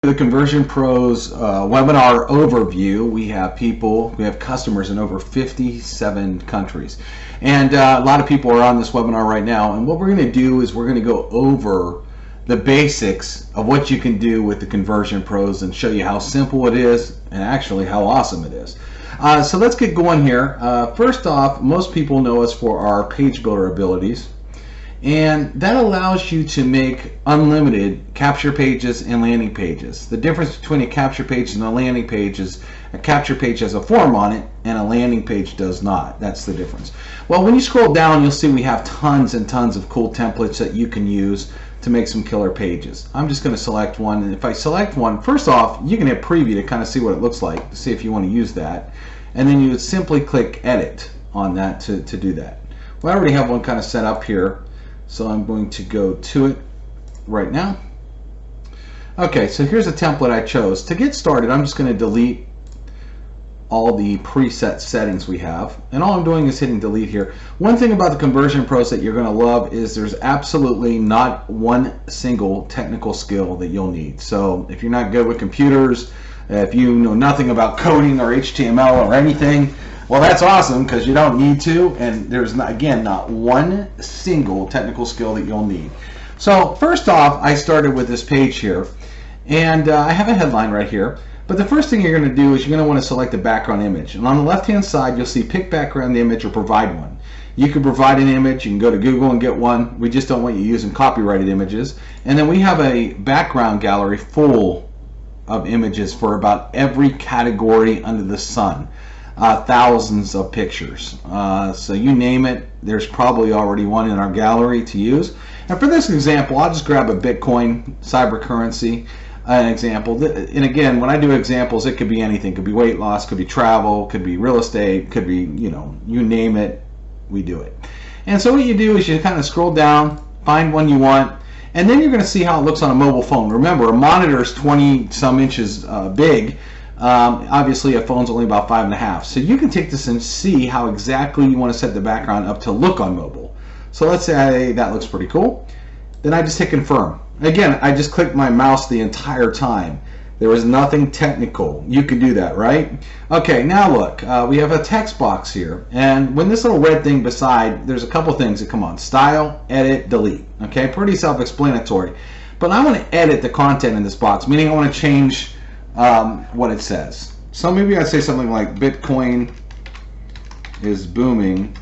The Conversion Pros webinar overview. We have customers in over 57 countries. And a lot of people are on this webinar right now. And what we're going to do is we're going to go over the basics of what you can do with the Conversion Pros and show you how simple it is and actually how awesome it is. So let's get going here. First off, most people know us for our page builder abilities. And that allows you to make unlimited capture pages and landing pages. The difference between a capture page and a landing page is a capture page has a form on it and a landing page does not. That's the difference. Well, when you scroll down, you'll see we have tons and tons of cool templates that you can use to make some killer pages. I'm just going to select one, and if I select one, first off, you can hit preview to kind of see what it looks like, to see if you want to use that. And then you would simply click edit on that to do that. Well, I already have one kind of set up here. So I'm going to go to it right now. Okay, so here's a template I chose. To get started, I'm just going to delete all the preset settings we have. And all I'm doing is hitting delete here. One thing about the Conversion Pros that you're going to love is there's absolutely not one single technical skill that you'll need. So if you're not good with computers, if you know nothing about coding or HTML or anything, well, that's awesome because you don't need to, and there's not one single technical skill that you'll need. So first off, I started with this page here, and I have a headline right here. But the first thing you're going to do is you're going to want to select a background image, and on the left-hand side, you'll see pick background image or provide one. You can provide an image. You can go to Google and get one. We just don't want you using copyrighted images. And then we have a background gallery full of images for about every category under the sun. Thousands of pictures. So you name it, there's probably already one in our gallery to use. And for this example, I'll just grab a Bitcoin cyber currency an example. And again, when I do examples, it could be anything. It could be weight loss, could be travel, could be real estate, could be, you name it, we do it. And so what you do is you kind of scroll down, find one you want, and then you're going to see how it looks on a mobile phone. Remember, a monitor is 20 some inches big. Obviously a phone's only about 5.5, so you can take this and see how exactly you want to set the background up to look on mobile. So let's say that looks pretty cool. Then I just hit confirm. Again, I just clicked my mouse the entire time. There was nothing technical. You can do that, right? Okay, now look, we have a text box here, and when this little red thing beside, there's a couple things that come on: style, edit, delete. Okay, pretty self-explanatory. But I want to edit the content in this box, meaning I want to change what it says. So maybe I'd say something like Bitcoin is booming,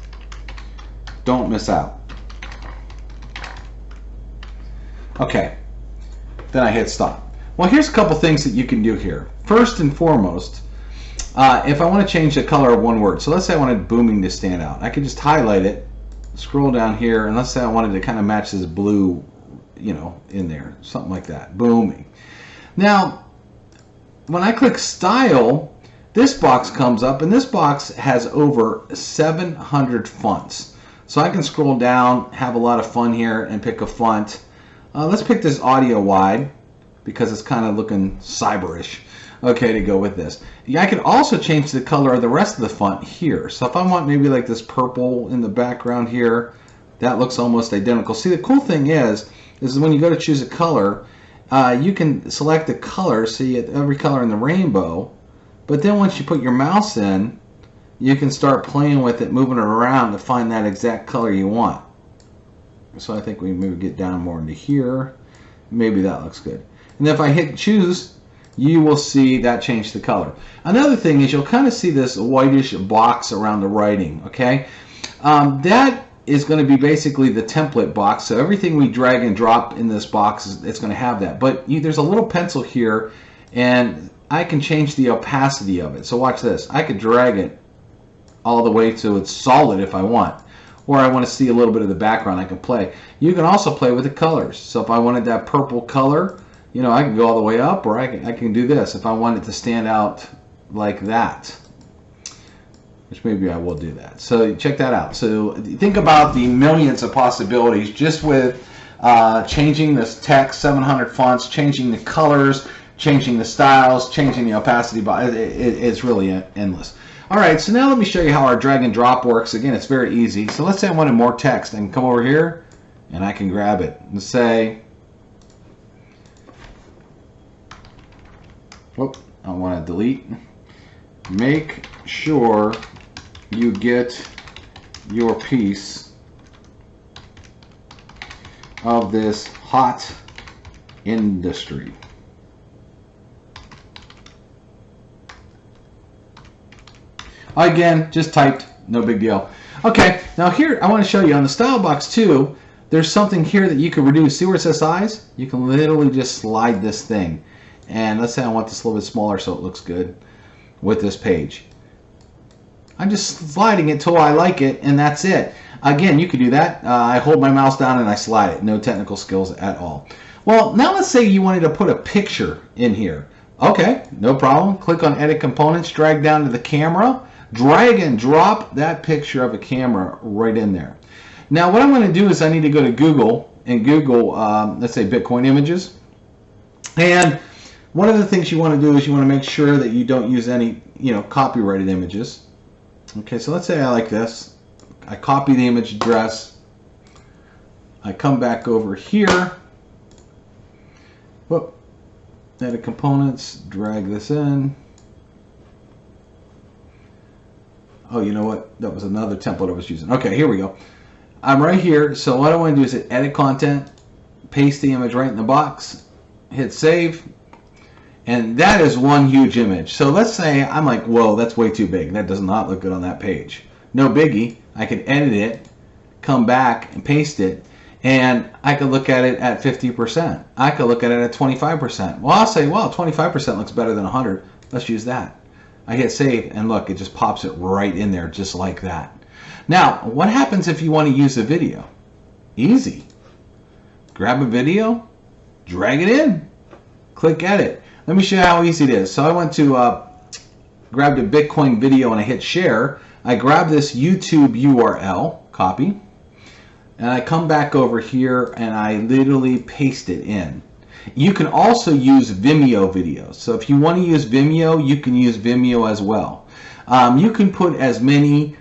don't miss out. Okay, then I hit stop. Well, here's a couple things that you can do here. First and foremost, if I want to change the color of one word, so let's say I wanted booming to stand out, I could just highlight it, scroll down here, and let's say I wanted to kind of match this blue, in there, something like that, booming. Now, when I click style, this box comes up, and this box has over 700 fonts. So I can scroll down, have a lot of fun here, and pick a font. Let's pick this audio wide because it's kind of looking cyberish. Okay, to go with this. Yeah, I can also change the color of the rest of the font here. So if I want maybe like this purple in the background here, that looks almost identical. See, the cool thing is when you go to choose a color, you can select the color, see every color in the rainbow, but then once you put your mouse in, you can start playing with it, moving it around to find that exact color you want. So I think we maybe get down more into here. Maybe that looks good. And if I hit choose, you will see that change the color. Another thing is you'll kind of see this whitish box around the writing, okay? That is going to be basically the template box. So everything we drag and drop in this box, it's going to have that. But there's a little pencil here, and I can change the opacity of it. So watch this. I could drag it all the way to it's solid if I want. Or I want to see a little bit of the background, I can play. You can also play with the colors. So if I wanted that purple color, I can go all the way up, or I can do this if I want it to stand out like that. Which maybe I will do that. So check that out. So think about the millions of possibilities just with changing this text, 700 fonts, changing the colors, changing the styles, changing the opacity. It's really endless. All right, so now let me show you how our drag and drop works. Again, it's very easy. So let's say I wanted more text. I can come over here and I can grab it and say Whoop, I want to delete. Make sure you get your piece of this hot industry. Again, just typed, no big deal. Okay, now here I want to show you on the style box too, there's something here that you can reduce. See where it says size? You can literally just slide this thing. And let's say I want this a little bit smaller so it looks good with this page. I'm just sliding it till I like it, and that's it. Again, you could do that. I hold my mouse down and I slide it. No technical skills at all. Well, now let's say you wanted to put a picture in here. Okay, no problem. Click on Edit Components, drag down to the camera, drag and drop that picture of a camera right in there. Now what I'm going to do is I need to go to Google and Google, let's say Bitcoin images. And one of the things you want to do is you want to make sure that you don't use any, copyrighted images. Okay, so let's say I like this. I copy the image address. I come back over here. Whoop. Edit components, drag this in. Oh, you know what? That was another template I was using. Okay, here we go. I'm right here. So what I want to do is hit edit content, paste the image right in the box, hit save. And that is one huge image. So let's say I'm like, whoa, that's way too big. That does not look good on that page. No biggie. I could edit it, come back and paste it, and I could look at it at 50%. I could look at it at 25%. Well, I'll say, well, 25% looks better than 100. Let's use that. I hit save, and look, it just pops it right in there just like that. Now, what happens if you want to use a video? Easy. Grab a video, drag it in, click edit. Let me show you how easy it is. So I went to, grabbed a Bitcoin video and I hit share. I grab this YouTube URL, copy, and I come back over here and I literally paste it in. You can also use Vimeo videos. So if you want to use Vimeo, you can use Vimeo as well. You can put as many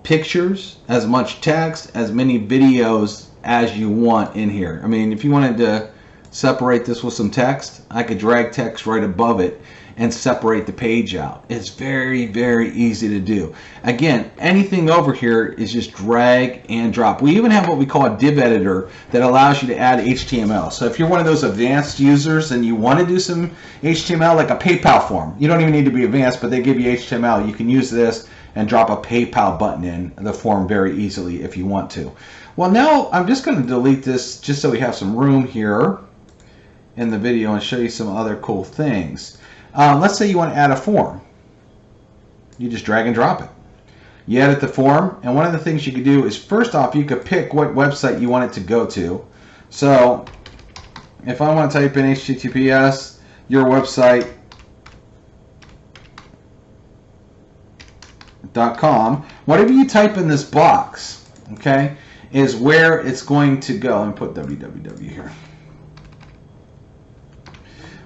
pictures, as much text, as many videos as you want in here. I mean, if you wanted to separate this with some text, I could drag text right above it and separate the page out. It's very, very easy to do. Again, anything over here is just drag and drop. We even have what we call a div editor that allows you to add HTML. So if you're one of those advanced users and you want to do some HTML, like a PayPal form, you don't even need to be advanced, but they give you HTML. You can use this and drop a PayPal button in the form very easily if you want to. Well, now I'm just going to delete this just so we have some room here in the video and show you some other cool things. Let's say you want to add a form. You just drag and drop it. You edit the form, and one of the things you could do is, first off, you could pick what website you want it to go to. So if I want to type in HTTPS, your website.com, whatever you type in this box, okay, is where it's going to go. Let me put www here.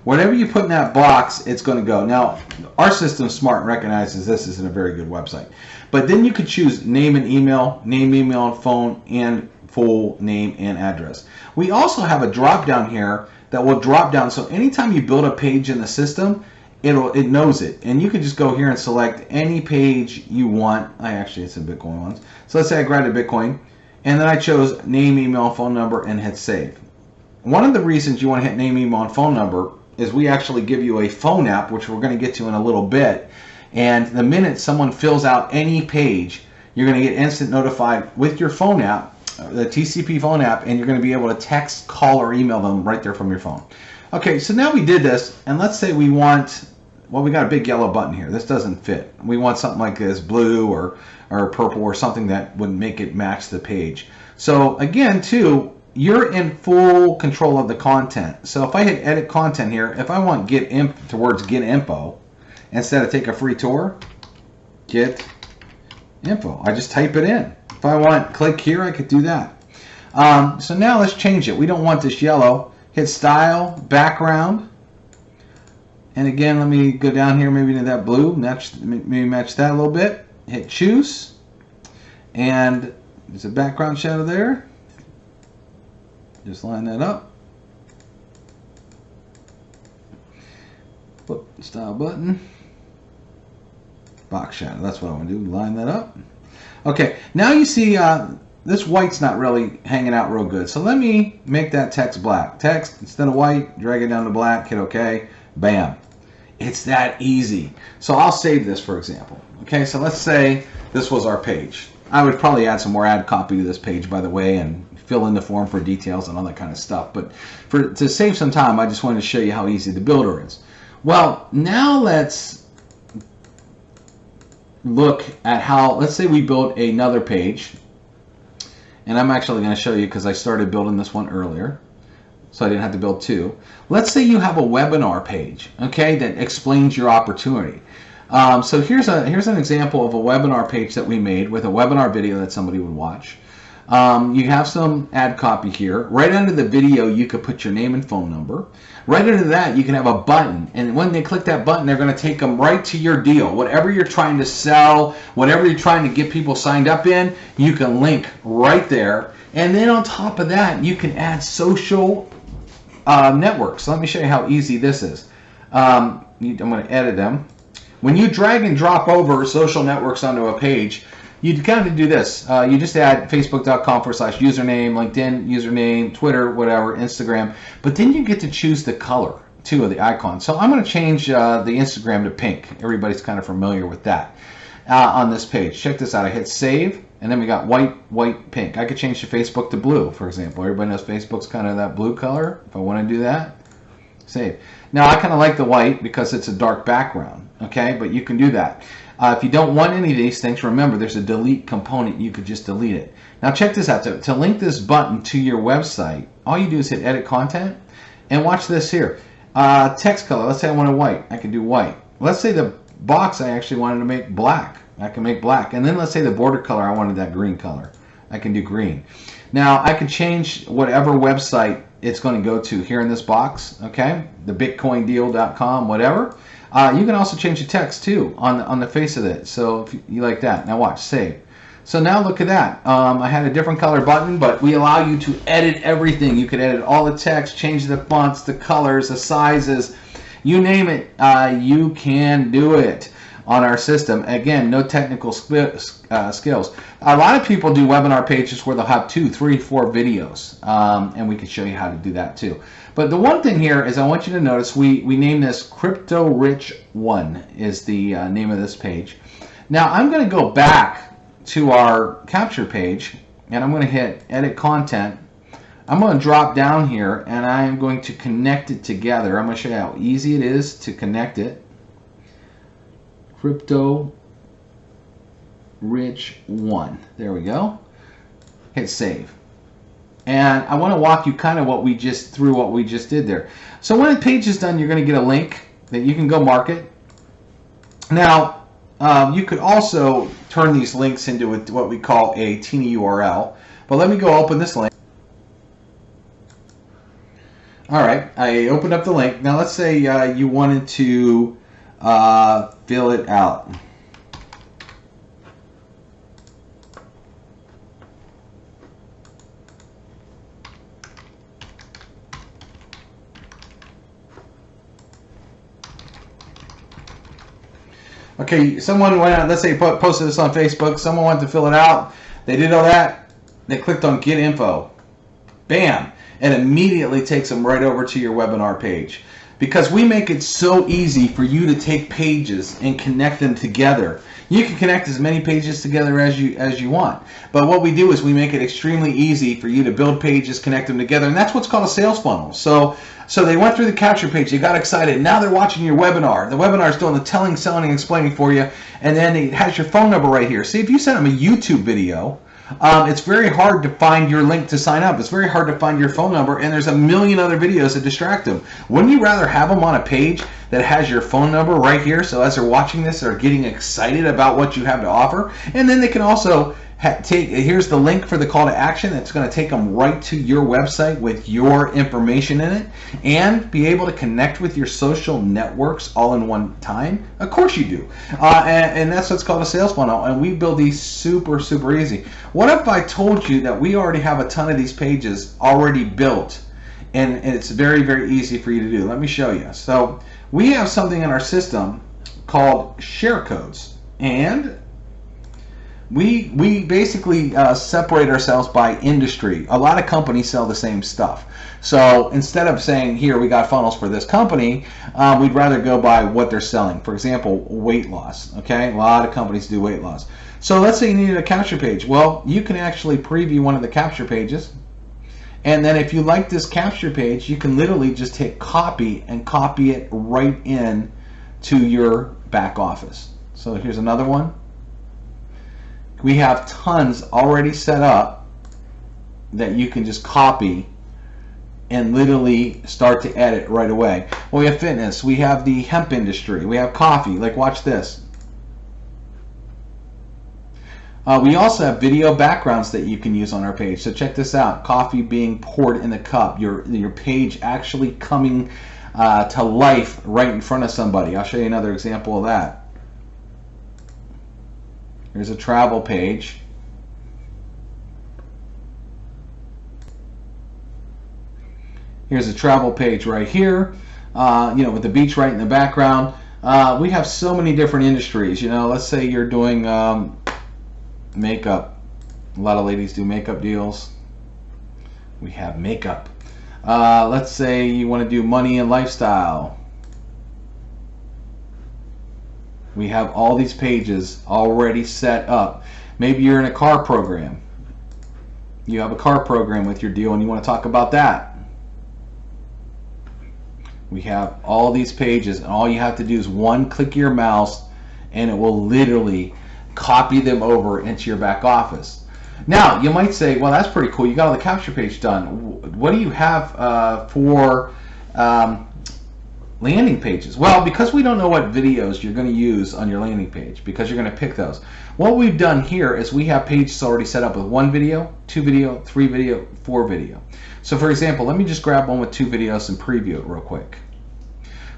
Whatever you put in that box, it's going to go. Now, our system's smart and recognizes this isn't a very good website. But then you could choose name and email and phone, and full name and address. We also have a drop down here that will drop down. So anytime you build a page in the system, it knows it. And you can just go here and select any page you want. It's in Bitcoin ones. So let's say I grabbed a Bitcoin, and then I chose name, email, phone number, and hit save. One of the reasons you want to hit name, email, and phone number is we actually give you a phone app, which we're going to get to in a little bit. And the minute someone fills out any page, you're going to get instant notified with your phone app, the TCP phone app, and you're going to be able to text, call, or email them right there from your phone. Okay, so now we did this, and let's say we want, well, we got a big yellow button here. This doesn't fit. We want something like this, blue or purple, or something that would make it match the page. So again, too, you're in full control of the content. So if I hit edit content here, if I want get info, instead of take a free tour, get info, I just type it in. If I want click here, I could do that. So now let's change it. We don't want this yellow. Hit style, background, and again, let me go down here maybe to that blue, maybe match that a little bit. Hit choose, and there's a background shadow there. Just line that up. Style button. Box shadow. That's what I want to do. Line that up. Okay. Now you see this white's not really hanging out real good. So let me make that text black. Text instead of white, drag it down to black. Hit OK. Bam. It's that easy. So I'll save this, for example. Okay. So let's say this was our page. I would probably add some more ad copy to this page, by the way, and fill in the form for details and all that kind of stuff. But to save some time, I just wanted to show you how easy the builder is. Well, now let's look at how, let's say we build another page. And I'm actually going to show you because I started building this one earlier, so I didn't have to build two. Let's say you have a webinar page, okay, that explains your opportunity. So here's an example of a webinar page that we made with a webinar video that somebody would watch. You have some ad copy here. Right under the video, you could put your name and phone number. Right under that, you can have a button. And when they click that button, they're going to take them right to your deal. Whatever you're trying to sell, whatever you're trying to get people signed up in, you can link right there. And then on top of that, you can add social networks. So let me show you how easy this is. I'm going to edit them. When you drag and drop over social networks onto a page, you kind of do this. You just add facebook.com/username, LinkedIn username, Twitter, whatever, Instagram. But then you get to choose the color, too, of the icon. So I'm going to change the Instagram to pink. Everybody's kind of familiar with that on this page. Check this out. I hit save, and then we got white, pink. I could change the Facebook to blue, for example. Everybody knows Facebook's kind of that blue color. If I want to do that, save. Now, I kind of like the white because it's a dark background, okay? But you can do that. If you don't want any of these things, remember there's a delete component. You could just delete it. Now check this out. To link this button to your website, all you do is hit edit content and watch this here. Text color. Let's say I wanted white. I can do white. Let's say the box I actually wanted to make black. I can make black. And then let's say the border color, I wanted that green color. I can do green. Now I can change whatever website it's going to go to here in this box. Okay, the bitcoindeal.com, whatever. You can also change the text too on the face of it. So if you like that, now watch, save. So now look at that. I had a different color button, but we allow you to edit everything. You can edit all the text, change the fonts, the colors, the sizes, you name it. You can do it on our system. Again, no technical skills. A lot of people do webinar pages where they'll have 2, 3, 4 videos, and we can show you how to do that too. But the one thing here is I want you to notice we named this Crypto Rich 1 is the name of this page. Now I'm going to go back to our capture page and I'm going to hit edit content. I'm going to drop down here and I'm going to connect it together. I'm going to show you how easy it is to connect it. Crypto Rich 1. There we go. Hit save. And I want to walk you kind of what we just did there. So when the page is done, you're going to get a link that you can go market. Now, you could also turn these links into what we call a teeny URL. But let me go open this link. All right, I opened up the link. Now let's say you wanted to fill it out. Okay, someone went out, let's say posted this on Facebook, someone wanted to fill it out, they did all that, they clicked on get info, bam, and immediately takes them right over to your webinar page. Because we make it so easy for you to take pages and connect them together. You can connect as many pages together as you want. But what we do is we make it extremely easy for you to build pages, connect them together, and that's what's called a sales funnel. So they went through the capture page, they got excited, now they're watching your webinar. The webinar is doing the telling, selling, and explaining for you, and then it has your phone number right here. See, if you send them a YouTube video, it's very hard to find your link to sign up. It's very hard to find your phone number, and there's a million other videos that distract them. Wouldn't you rather have them on a page that has your phone number right here, so as they're watching this, they're getting excited about what you have to offer? And then they can also here's the link for the call to action that's going to take them right to your website with your information in it, and be able to connect with your social networks all in one time. Of course you do. And that's what's called a sales funnel, and we build these super easy. What if I told you that we already have a ton of these pages already built and it's very, very easy for you to do. Let me show you. So we have something in our system called share codes, and we basically separate ourselves by industry. A lot of companies sell the same stuff. So instead of saying, here, we got funnels for this company, we'd rather go by what they're selling. For example, weight loss. Okay, a lot of companies do weight loss. So let's say you needed a capture page. Well, you can actually preview one of the capture pages. And then if you like this capture page, you can literally just hit copy and copy it right in to your back office. So here's another one. We have tons already set up that you can just copy and literally start to edit right away. Well, we have fitness, we have the hemp industry, we have coffee. Like, watch this. We also have video backgrounds that you can use on our page. So check this out. Coffee being poured in the cup. Your page actually coming to life right in front of somebody. I'll show you another example of that. Here's a travel page. Here's a travel page right here, with the beach right in the background. We have so many different industries. Let's say you're doing makeup. A lot of ladies do makeup deals. We have makeup. Let's say you want to do money and lifestyle. We have all these pages already set up. Maybe you're in a car program. You have a car program with your deal and you want to talk about that. We have all these pages, and all you have to do is click your mouse and it will literally copy them over into your back office. Now, you might say, well, that's pretty cool. You got all the capture page done. What do you have for landing pages? Well, because we don't know what videos you're going to use on your landing page, because you're going to pick those, what we've done here is we have pages already set up with 1 video, 2 video, 3 video, 4 video. So for example, let me just grab one with 2 videos and preview it real quick.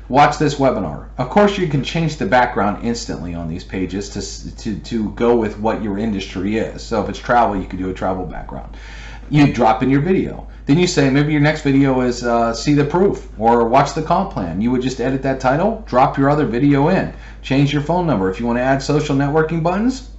Watch this webinar. Of course, you can change the background instantly on these pages to go with what your industry is. So if it's travel, you could do a travel background. You drop in your video. Then you say, maybe your next video is see the proof or watch the comp plan. You would just edit that title, drop your other video in, change your phone number. If you want to add social networking buttons,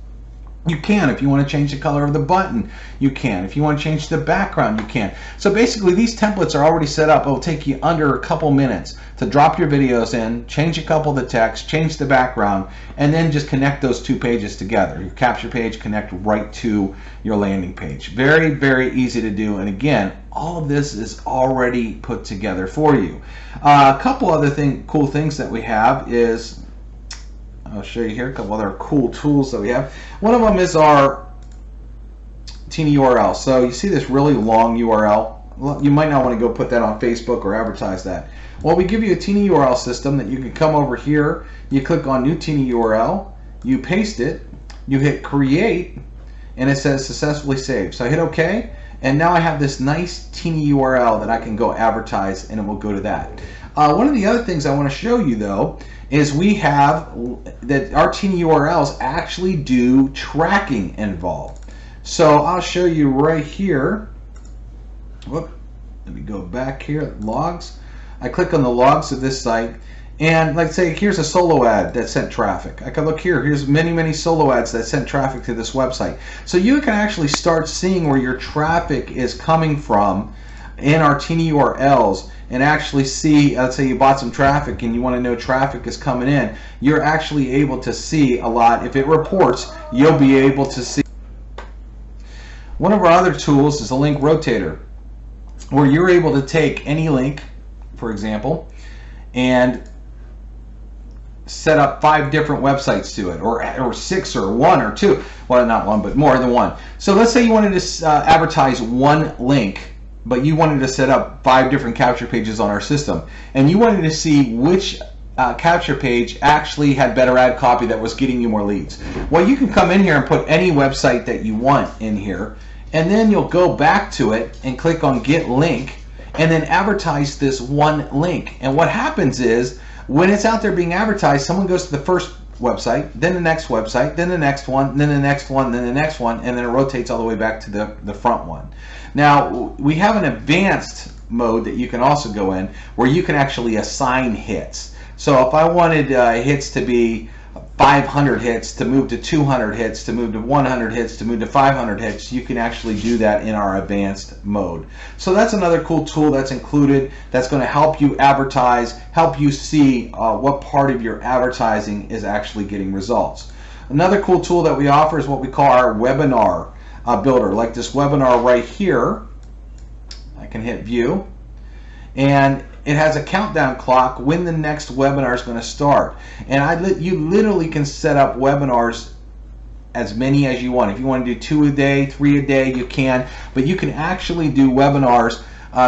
you can. If you want to change the color of the button, you can. If you want to change the background, you can. So basically, these templates are already set up. It will take you under a couple minutes to drop your videos in, change a couple of the text, change the background, and then just connect those 2 pages together. Your capture page connect right to your landing page. Very, very easy to do. And again, all of this is already put together for you. A couple other cool things that we have is, I'll show you here a couple other cool tools that we have. One of them is our Teeny URL. So you see this really long URL. Well, you might not want to go put that on Facebook or advertise that. Well, we give you a Teeny URL system that you can come over here. You click on New Teeny URL. You paste it. You hit Create, and it says Successfully Saved. So I hit OK, and now I have this nice Teeny URL that I can go advertise, and it will go to that. One of the other things I want to show you, though, is we have that our Teeny URLs actually do tracking involved. So I'll show you right here. Whoop, let me go back here, logs. I click on the logs of this site, and let's say here's a solo ad that sent traffic. I can look here, here's many solo ads that sent traffic to this website. So you can actually start seeing where your traffic is coming from in our Teeny URLs, and actually see, let's say you bought some traffic and you want to know traffic is coming in, you're actually able to see a lot. If it reports, you'll be able to see. One of our other tools is a link rotator, where you're able to take any link, for example, and set up 5 different websites to it, or 6 or 1 or 2. Well, not 1, but more than 1. So let's say you wanted to advertise 1 link, but you wanted to set up 5 different capture pages on our system, and you wanted to see which capture page actually had better ad copy that was getting you more leads. Well, you can come in here and put any website that you want in here, and then you'll go back to it and click on Get Link, and then advertise this 1 link. And what happens is, when it's out there being advertised, someone goes to the first website, then the next website, then the next one, then the next one, then the next one, and then it rotates all the way back to the front one. Now, we have an advanced mode that you can also go in where you can actually assign hits. So if I wanted hits to be 500 hits, to move to 200 hits, to move to 100 hits, to move to 500 hits, you can actually do that in our advanced mode. So that's another cool tool that's included that's going to help you advertise, help you see what part of your advertising is actually getting results. Another cool tool that we offer is what we call our webinar builder, like this webinar right here. I can hit view, and it has a countdown clock when the next webinar is going to start. And you literally can set up webinars as many as you want. If you want to do 2 a day, 3 a day, you can. But you can actually do webinars.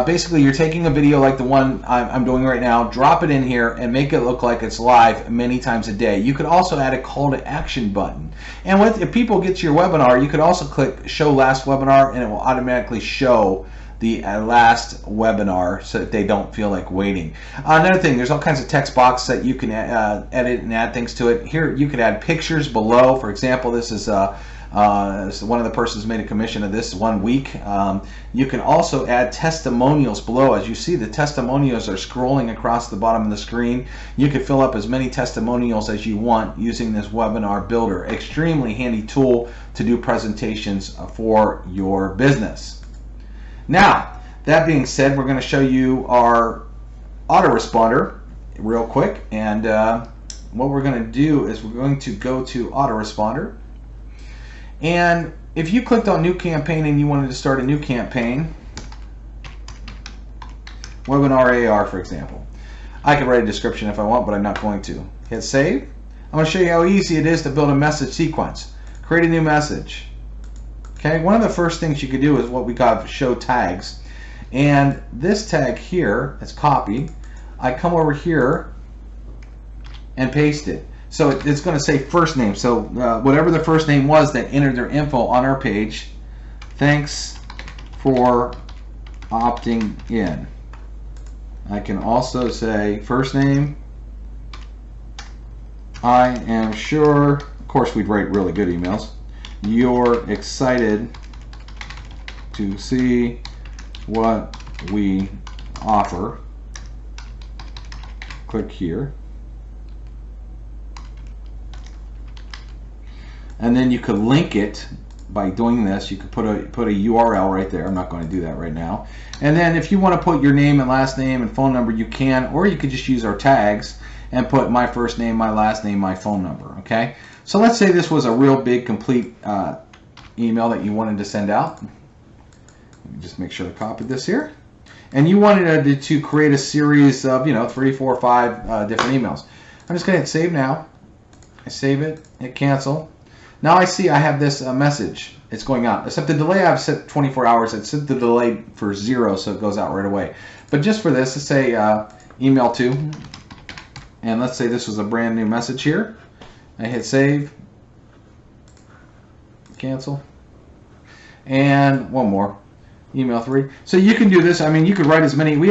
Basically, you're taking a video like the one I'm doing right now, drop it in here, and make it look like it's live many times a day. You could also add a call to action button. And if people get to your webinar, you could also click Show Last Webinar, and it will automatically show the last webinar so that they don't feel like waiting. Another thing, there's all kinds of text boxes that you can edit and add things to it. Here you could add pictures below. For example, this is one of the persons made a commission of this 1 week. You can also add testimonials below. As you see, the testimonials are scrolling across the bottom of the screen. You can fill up as many testimonials as you want using this webinar builder. Extremely handy tool to do presentations for your business. Now, that being said, we're going to show you our autoresponder real quick. And what we're going to do is we're going to go to autoresponder. And if you clicked on new campaign and you wanted to start a new campaign, webinar AR, for example, I could write a description if I want, but I'm not going to. Hit save. I'm going to show you how easy it is to build a message sequence. Create a new message. Okay, one of the first things you could do is what we call show tags. And this tag here, it's copied. I come over here and paste it. So it's going to say first name. So whatever the first name was that entered their info on our page, thanks for opting in. I can also say first name, I am sure, of course we'd write really good emails, you're excited to see what we offer. Click here. And then you could link it by doing this. You could put a URL right there. I'm not going to do that right now. And then if you want to put your name and last name and phone number, you can, or you could just use our tags and put my first name, my last name, my phone number. Okay. So let's say this was a real big, complete email that you wanted to send out. Let me just make sure I copied this here. And you wanted to create a series of, 3, 4, 5 different emails. I'm just going to hit save now. I save it, hit cancel. Now I see I have this message. It's going out. Except the delay I've set 24 hours. It's set the delay for 0, so it goes out right away. But just for this, let's say email to. And let's say this was a brand new message here. I hit save, cancel, and one more, email 3. So you can do this. I mean, you could write as many. We've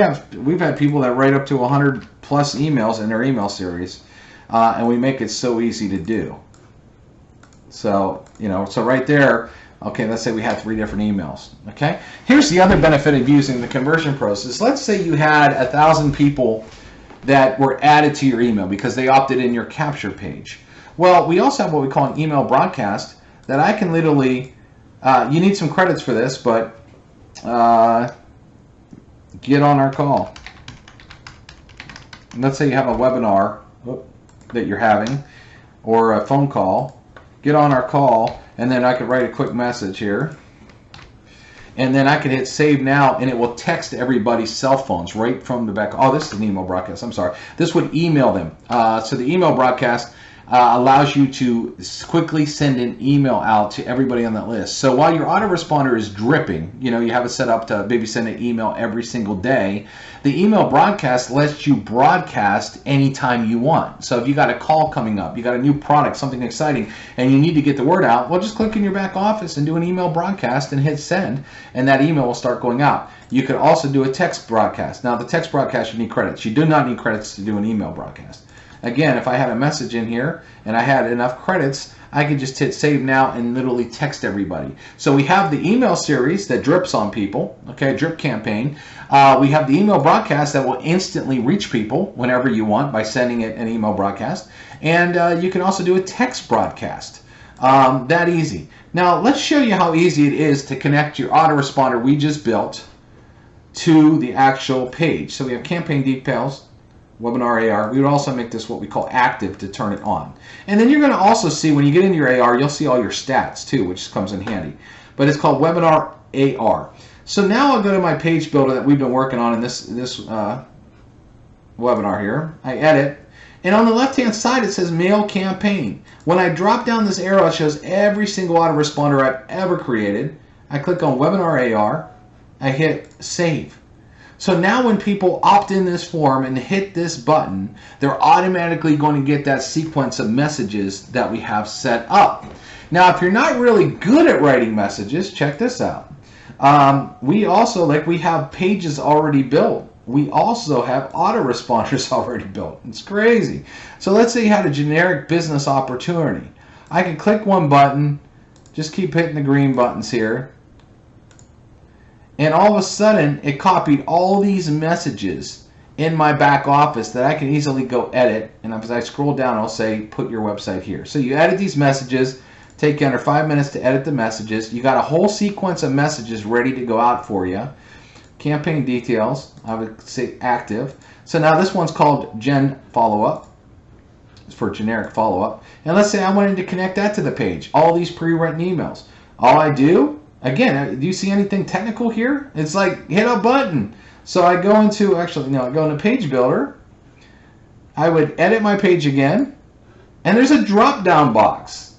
had people that write up to 100 plus emails in their email series, and we make it so easy to do. So so right there. Okay, let's say we have 3 different emails. Okay, here's the other benefit of using the conversion process. Let's say you had 1,000 people that were added to your email because they opted in your capture page. Well, we also have what we call an email broadcast that I can literally, you need some credits for this, but get on our call. And let's say you have a webinar that you're having or a phone call. Get on our call, and then I could write a quick message here. And then I can hit save now, and it will text everybody's cell phones right from the back. Oh, this is an email broadcast. I'm sorry. This would email them. So the email broadcast allows you to quickly send an email out to everybody on that list. So while your autoresponder is dripping, you have it set up to maybe send an email every single day, the email broadcast lets you broadcast anytime you want. So if you got a call coming up, you got a new product, something exciting, and you need to get the word out, well, just click in your back office and do an email broadcast and hit send, and that email will start going out. You could also do a text broadcast. Now, the text broadcast, you need credits. You do not need credits to do an email broadcast. Again, if I had a message in here and I had enough credits, I can just hit save now and literally text everybody. So we have the email series that drips on people, okay, drip campaign. We have the email broadcast that will instantly reach people whenever you want by sending it an email broadcast. And you can also do a text broadcast. That easy. Now let's show you how easy it is to connect your autoresponder we just built to the actual page. So we have campaign details, webinar AR. We would also make this what we call active to turn it on. And then you're going to also see when you get into your AR, you'll see all your stats too, which comes in handy. But it's called webinar AR. So now I'll go to my page builder that we've been working on in this webinar here. I edit. And on the left-hand side, it says Mail Campaign. When I drop down this arrow, it shows every single autoresponder I've ever created. I click on Webinar AR. I hit Save. So now when people opt in this form and hit this button, they're automatically going to get that sequence of messages that we have set up. Now, if you're not really good at writing messages, check this out. We also, we have pages already built. We also have autoresponders already built. It's crazy. So let's say you had a generic business opportunity. I can click one button, just keep hitting the green buttons here, and all of a sudden it copied all these messages in my back office that I can easily go edit. And as I scroll down, I'll say put your website here. So you edit these messages, take you under 5 minutes to edit the messages. You got a whole sequence of messages ready to go out for you. Campaign details, I would say active. So now this one's called Gen Follow-Up. It's for generic follow-up. And let's say I wanted to connect that to the page. All these pre-written emails. All I do, again, do you see anything technical here? It's like hit a button. So I go into, I go into Page Builder. I would edit my page again. And there's a drop-down box.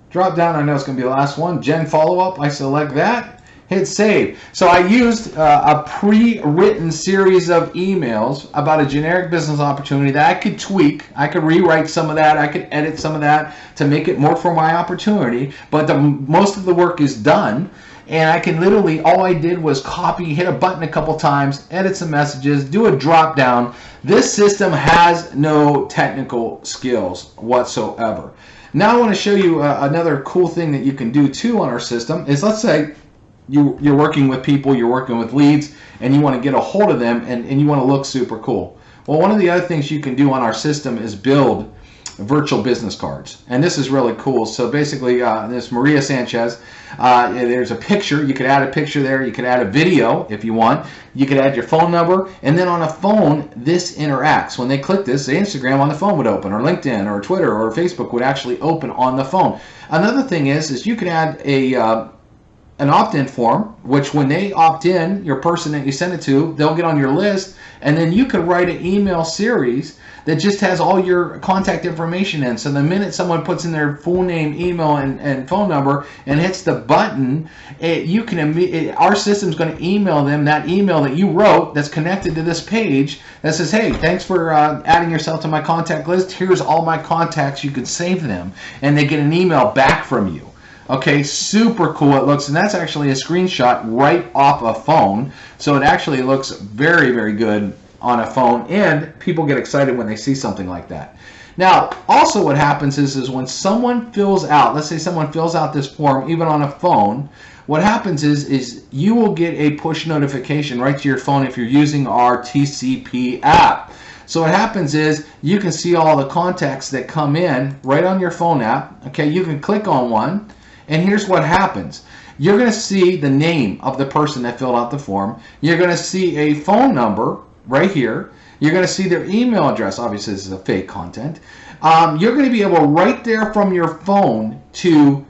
Drop-down, I know it's going to be the last one. Gen Follow-Up, I select that. Hit save. So I used a pre-written series of emails about a generic business opportunity that I could tweak. I could rewrite some of that. I could edit some of that to make it more for my opportunity. But most of the work is done. And I can literally, all I did was copy, hit a button a couple times, edit some messages, do a drop down. This system has no technical skills whatsoever. Now I want to show you another cool thing that you can do too on our system is, let's say, you're working with people, you're working with leads, and you want to get a hold of them, and you want to look super cool. Well, one of the other things you can do on our system is build virtual business cards. And this is really cool. So basically, this Maria Sanchez, there's a picture. You could add a picture there. You could add a video if you want. You could add your phone number. And then on a phone, this interacts. When they click this, the Instagram on the phone would open, or LinkedIn, or Twitter, or Facebook would actually open on the phone. Another thing is you could add an opt-in form, which when they opt in, your person that you send it to, they'll get on your list, and then you could write an email series that just has all your contact information in. So the minute someone puts in their full name, email, and phone number and hits the button, our system's going to email them that email that you wrote that's connected to this page that says, hey, thanks for adding yourself to my contact list. Here's all my contacts. You can save them. And they get an email back from you. Okay, super cool it looks, and that's actually a screenshot right off a phone. So it actually looks very, very good on a phone, and people get excited when they see something like that. Now, also what happens is when someone fills out, let's say someone fills out this form, even on a phone, what happens is you will get a push notification right to your phone if you're using our TCP app. So what happens is you can see all the contacts that come in right on your phone app. Okay, you can click on one. And here's what happens. You're going to see the name of the person that filled out the form. You're going to see a phone number right here. You're going to see their email address. Obviously, this is a fake content. You're going to be able right there from your phone to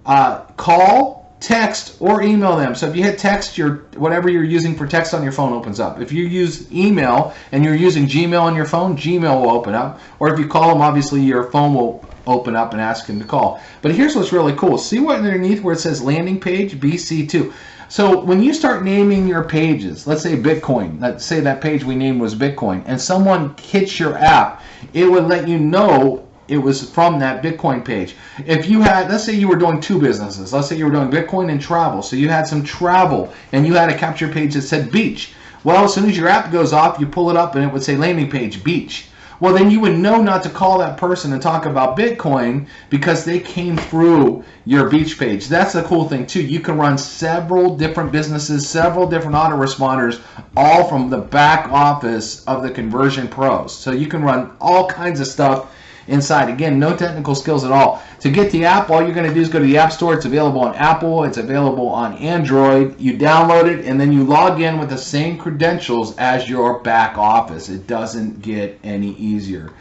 call, text, or email them. So if you hit text, whatever you're using for text on your phone opens up. If you use email and you're using Gmail on your phone, Gmail will open up. Or if you call them, obviously your phone will open up and ask him to call. But here's what's really cool. See what underneath where it says landing page BC2. So when you start naming your pages, let's say Bitcoin, let's say that page we named was Bitcoin, and someone hits your app, it would let you know it was from that Bitcoin page. If you had, let's say you were doing two businesses, let's say you were doing Bitcoin and travel, so you had some travel and you had a capture page that said beach. Well, as soon as your app goes off, you pull it up and it would say landing page beach. well, then you would know not to call that person and talk about Bitcoin because they came through your beach page. That's the cool thing too. You can run several different businesses, several different autoresponders, all from the back office of the Conversion Pros. So you can run all kinds of stuff inside. Again, no technical skills at all. To get the app, all you're going to do is go to the App Store. It's available on Apple. It's available on Android. You download it, and then you log in with the same credentials as your back office. It doesn't get any easier.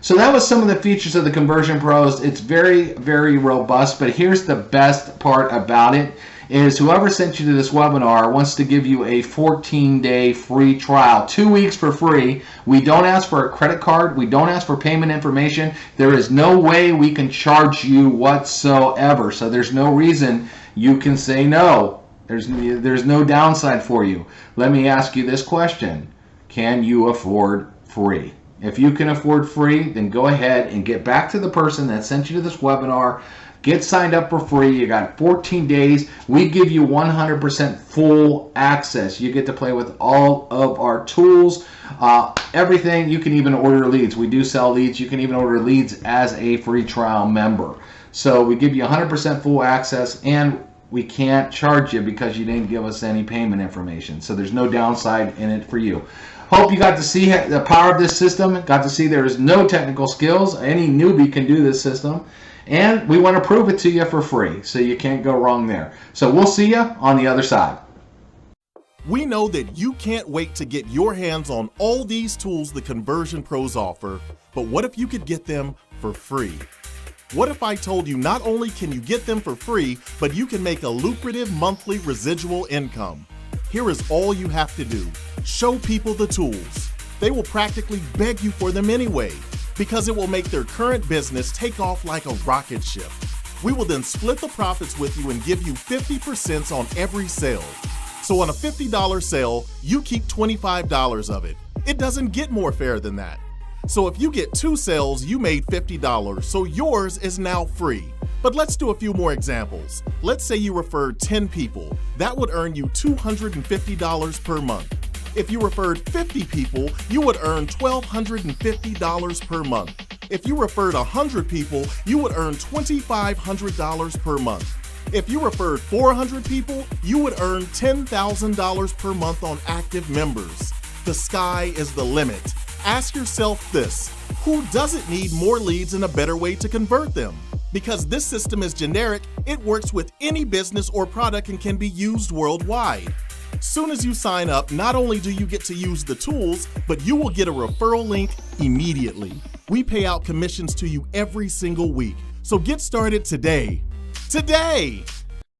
So that was some of the features of the Conversion Pros. It's very, very robust, but here's the best part about it is whoever sent you to this webinar wants to give you a 14-day free trial, 2 weeks for free. We don't ask for a credit card. We don't ask for payment information. There is no way we can charge you whatsoever. So there's no reason you can say no. There's no downside for you. Let me ask you this question. Can you afford free? If you can afford free, then go ahead and get back to the person that sent you to this webinar. Get signed up for free. You got 14 days. We give you 100% full access. You get to play with all of our tools, everything. You can even order leads. We do sell leads. You can even order leads as a free trial member. So we give you 100% full access, and we can't charge you because you didn't give us any payment information. So there's no downside in it for you. Hope you got to see the power of this system. Got to see there is no technical skills. Any newbie can do this system. And we want to prove it to you for free, so you can't go wrong there. So we'll see you on the other side. We know that you can't wait to get your hands on all these tools the Conversion Pros offer, but what if you could get them for free? What if I told you not only can you get them for free, but you can make a lucrative monthly residual income? Here is all you have to do. Show people the tools. They will practically beg you for them anyway, because it will make their current business take off like a rocket ship. We will then split the profits with you and give you 50% on every sale. So on a $50 sale, you keep $25 of it. It doesn't get more fair than that. So if you get 2 sales, you made $50, so yours is now free. But let's do a few more examples. Let's say you referred 10 people. That would earn you $250 per month. If you referred 50 people, you would earn $1,250 per month. If you referred 100 people, you would earn $2,500 per month. If you referred 400 people, you would earn $10,000 per month on active members. The sky is the limit. Ask yourself this: who doesn't need more leads and a better way to convert them? Because this system is generic, it works with any business or product and can be used worldwide. Soon as you sign up, not only do you get to use the tools, but you will get a referral link immediately. We pay out commissions to you every single week, so get started today. Today!